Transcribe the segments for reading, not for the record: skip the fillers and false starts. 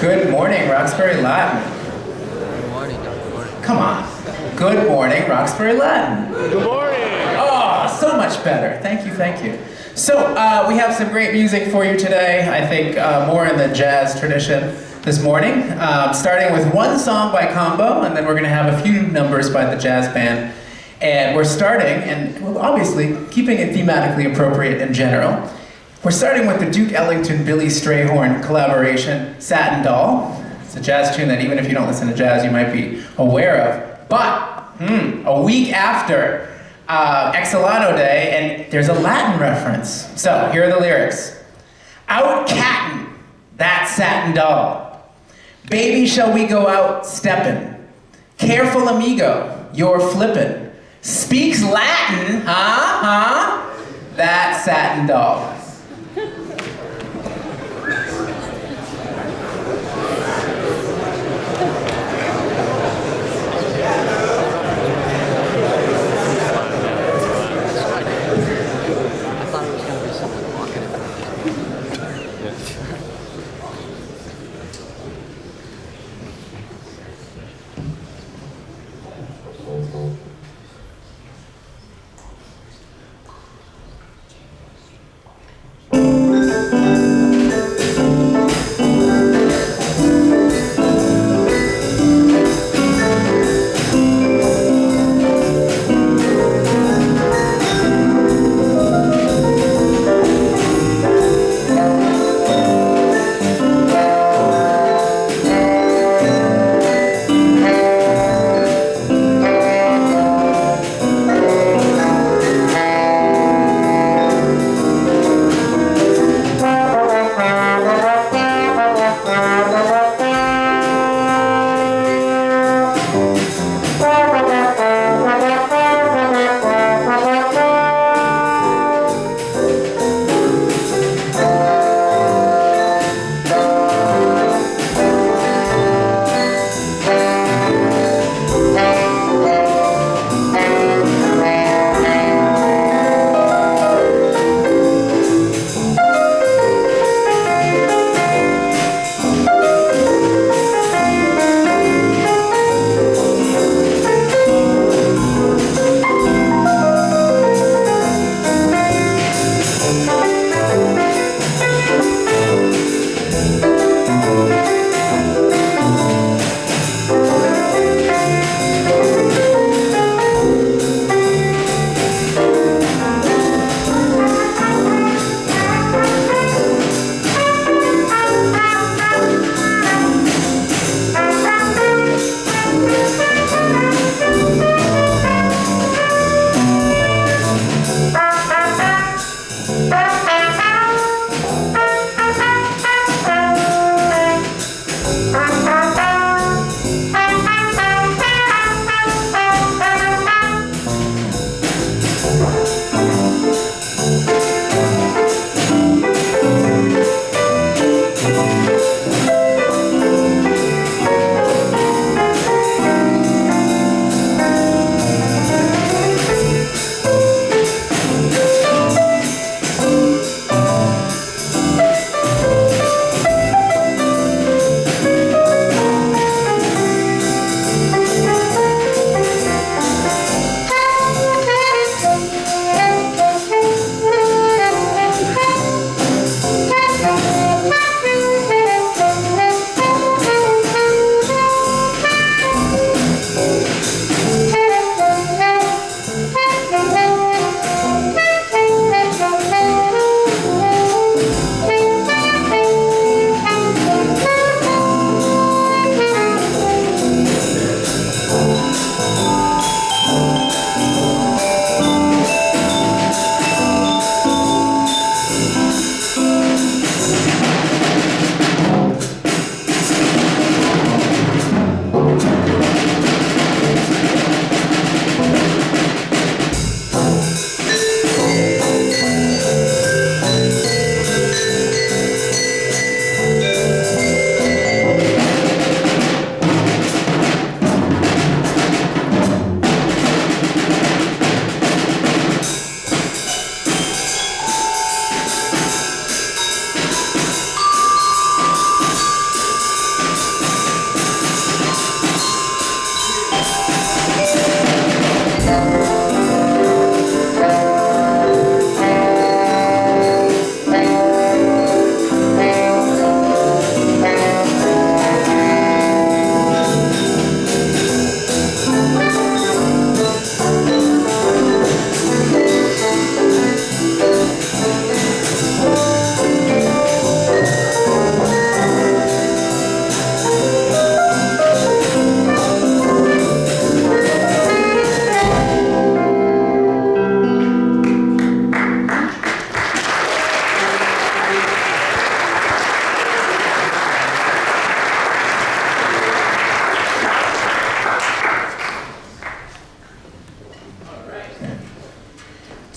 Good morning, Roxbury Latin. Good morning. Good morning. Come on. Good morning, Roxbury Latin. Good morning. Oh, so much better. Thank you, thank you. So, we have some great music for you today. I think more in the jazz tradition this morning. Starting with one song by Combo, and then we're going to have a few numbers by the jazz band. And we're starting, and well, obviously, keeping it thematically appropriate in general. We're starting with the Duke Ellington-Billy Strayhorn collaboration, Satin Doll. It's a jazz tune that even if you don't listen to jazz, you might be aware of. But, a week after Exilado Day, and there's a Latin reference. So, here are the lyrics. Out cattin', that satin doll. Baby, shall we go out steppin'? Careful, amigo, you're flippin'. Speaks Latin, huh? That satin doll. I thought it was going to be someone walking in front of me.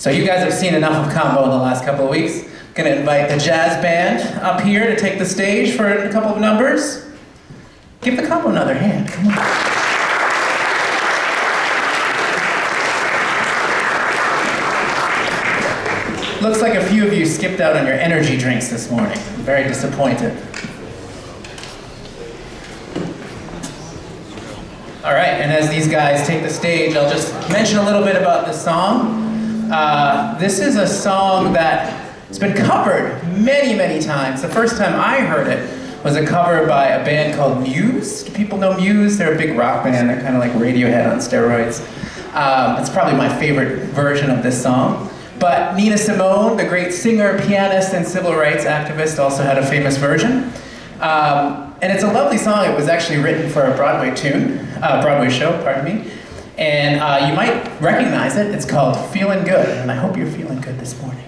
So you guys have seen enough of Combo in the last couple of weeks. Gonna invite the jazz band up here to take the stage for a couple of numbers. Give the Combo another hand, come on. Looks like a few of you skipped out on your energy drinks this morning. I'm very disappointed. All right, and as these guys take the stage, I'll just mention a little bit about this song. This is a song that has been covered many, many times. The first time I heard it was a cover by a band called Muse. Do people know Muse? They're a big rock band. They're kind of like Radiohead on steroids. It's probably my favorite version of this song. But Nina Simone, the great singer, pianist, and civil rights activist, also had a famous version. And it's a lovely song. It was actually written for a Broadway show, pardon me. And you might recognize it. It's called Feelin' Good, and I hope you're feeling good this morning.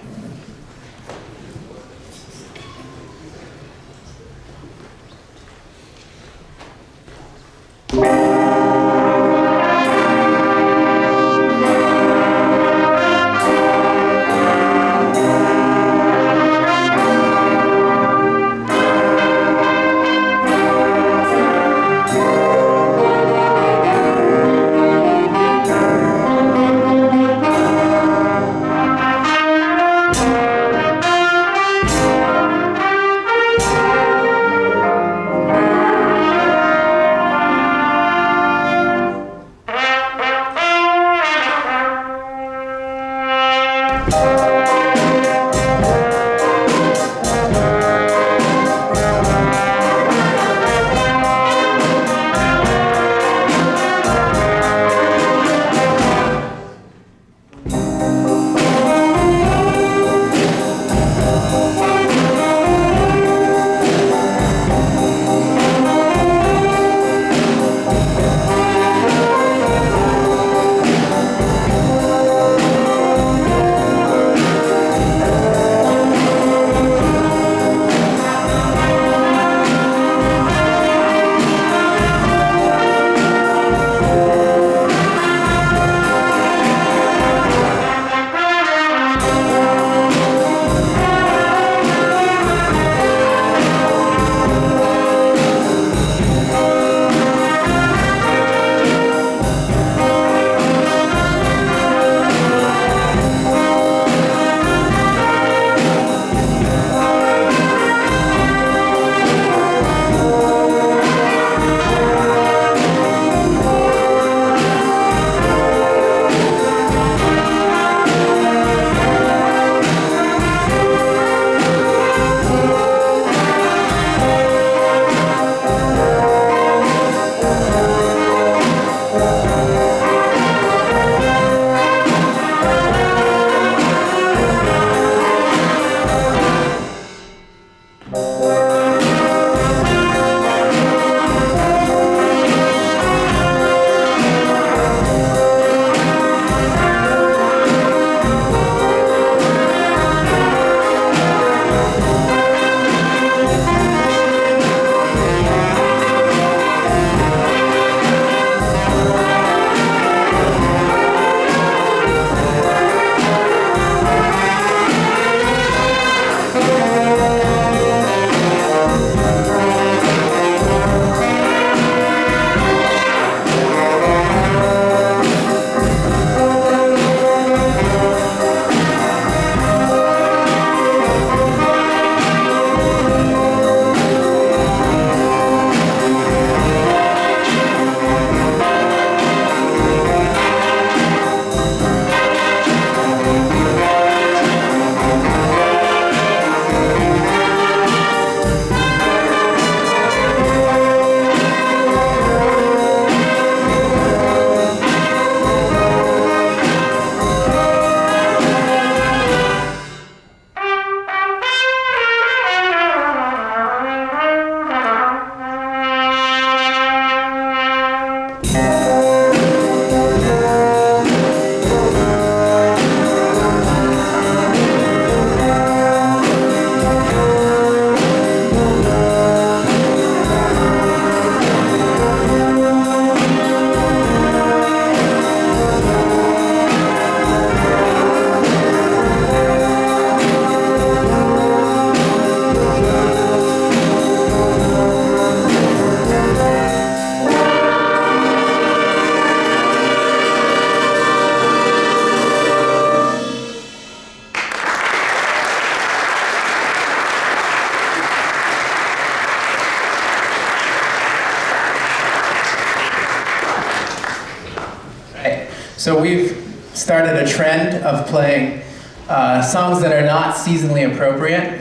So we've started a trend of playing songs that are not seasonally appropriate.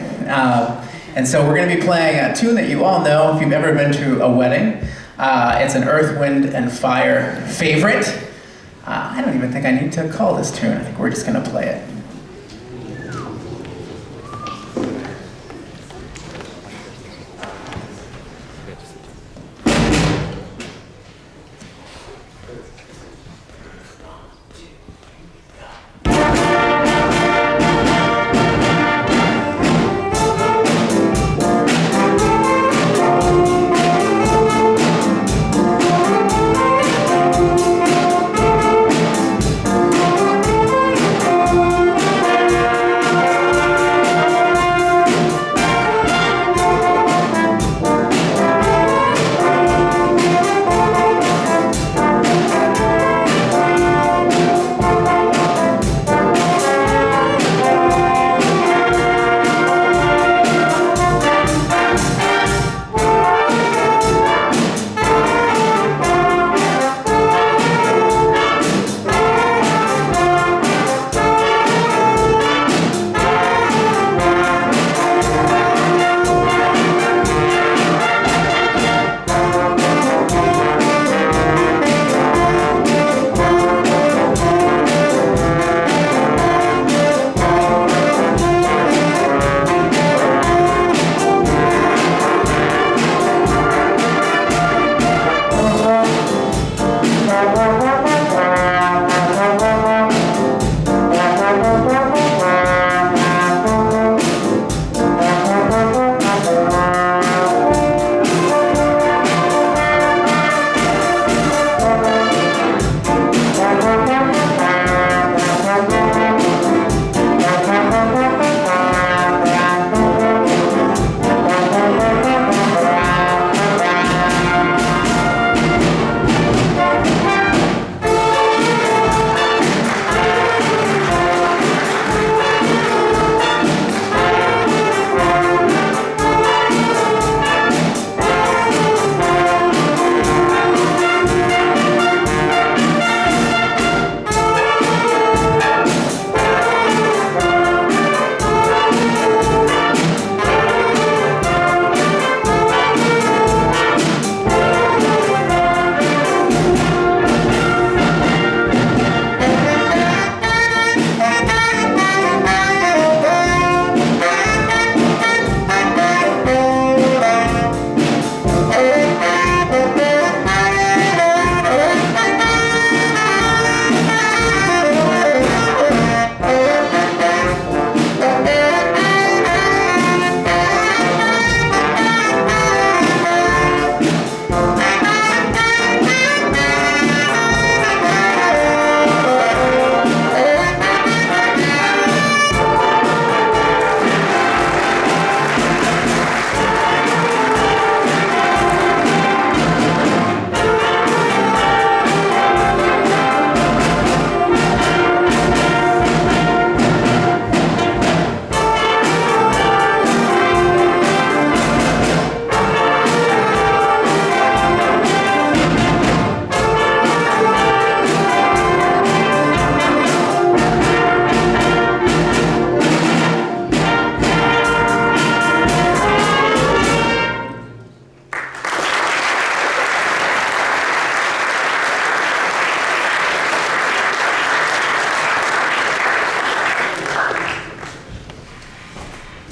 And so we're going to be playing a tune that you all know if you've ever been to a wedding. It's an Earth, Wind, and Fire favorite. I don't even think I need to call this tune. I think we're just going to play it.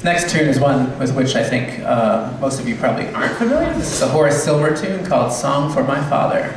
Next tune is one with which I think most of you probably aren't familiar. This is a Horace Silver tune called Song for My Father.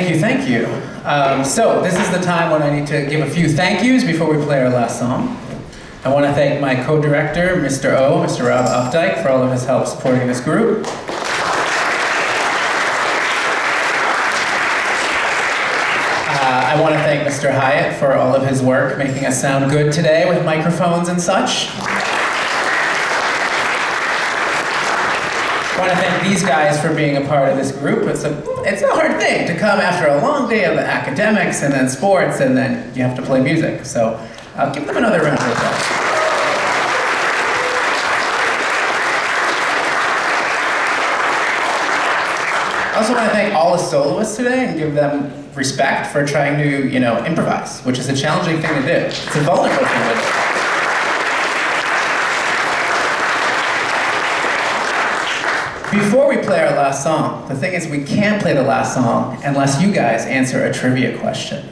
Thank you, thank you. So this is the time when I need to give a few thank yous before we play our last song. I want to thank my co-director, Mr. O, Mr. Rob Updike, for all of his help supporting this group. I want to thank Mr. Hyatt for all of his work making us sound good today with microphones and such. I want to thank these guys for being a part of this group. It's a hard thing to come after a long day of academics and then sports and then you have to play music. So I'll give them another round of applause. I also want to thank all the soloists today and give them respect for trying to, improvise, which is a challenging thing to do. It's a vulnerable thing to do. Before we play our last song, the thing is we can't play the last song unless you guys answer a trivia question.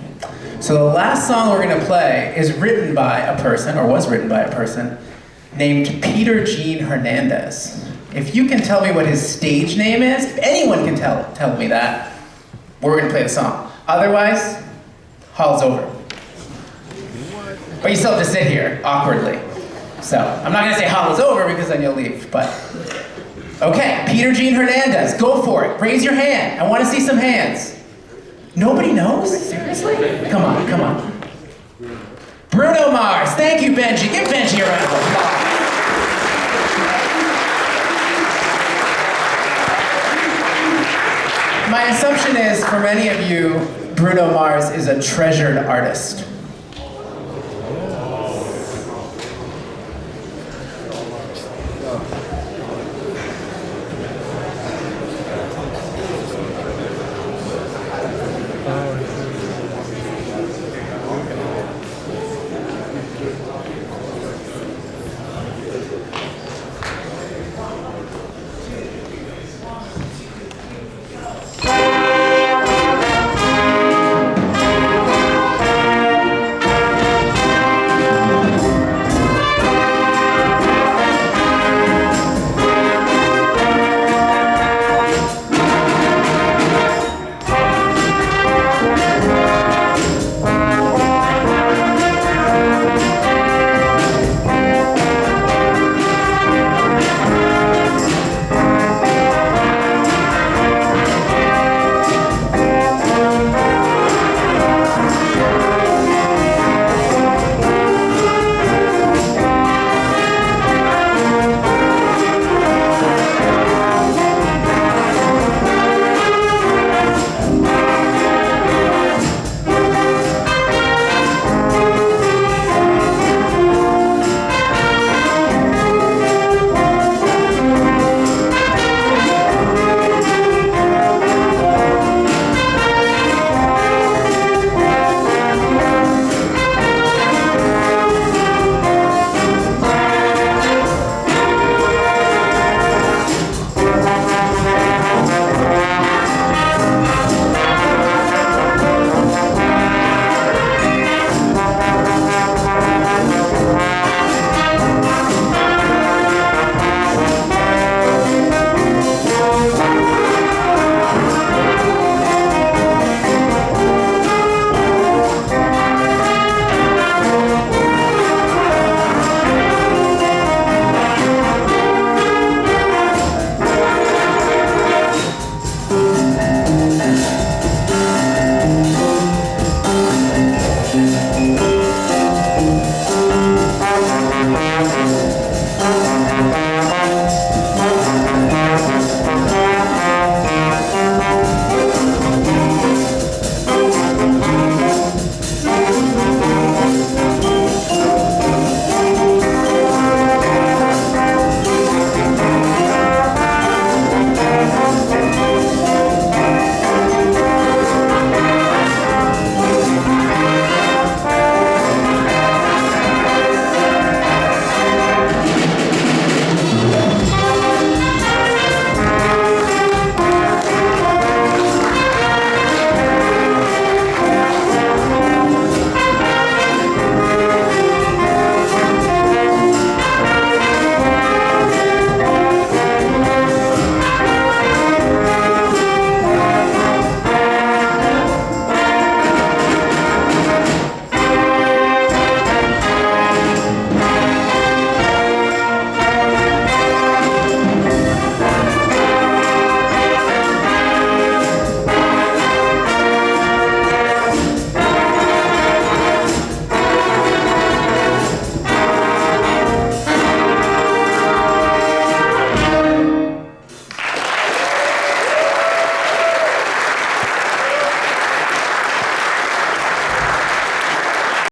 So the last song we're going to play is written by a person, or was written by a person, named Peter Gene Hernandez. If you can tell me what his stage name is, if anyone can tell me that, we're going to play the song. Otherwise, hall's over. But you still have to sit here, awkwardly. So, I'm not going to say hall is over because then you'll leave, but... Okay, Peter Gene Hernandez, go for it. Raise your hand. I want to see some hands. Nobody knows? Seriously? Come on, come on. Bruno Mars. Thank you, Benji. Give Benji a round of applause. My assumption is, for many of you, Bruno Mars is a treasured artist.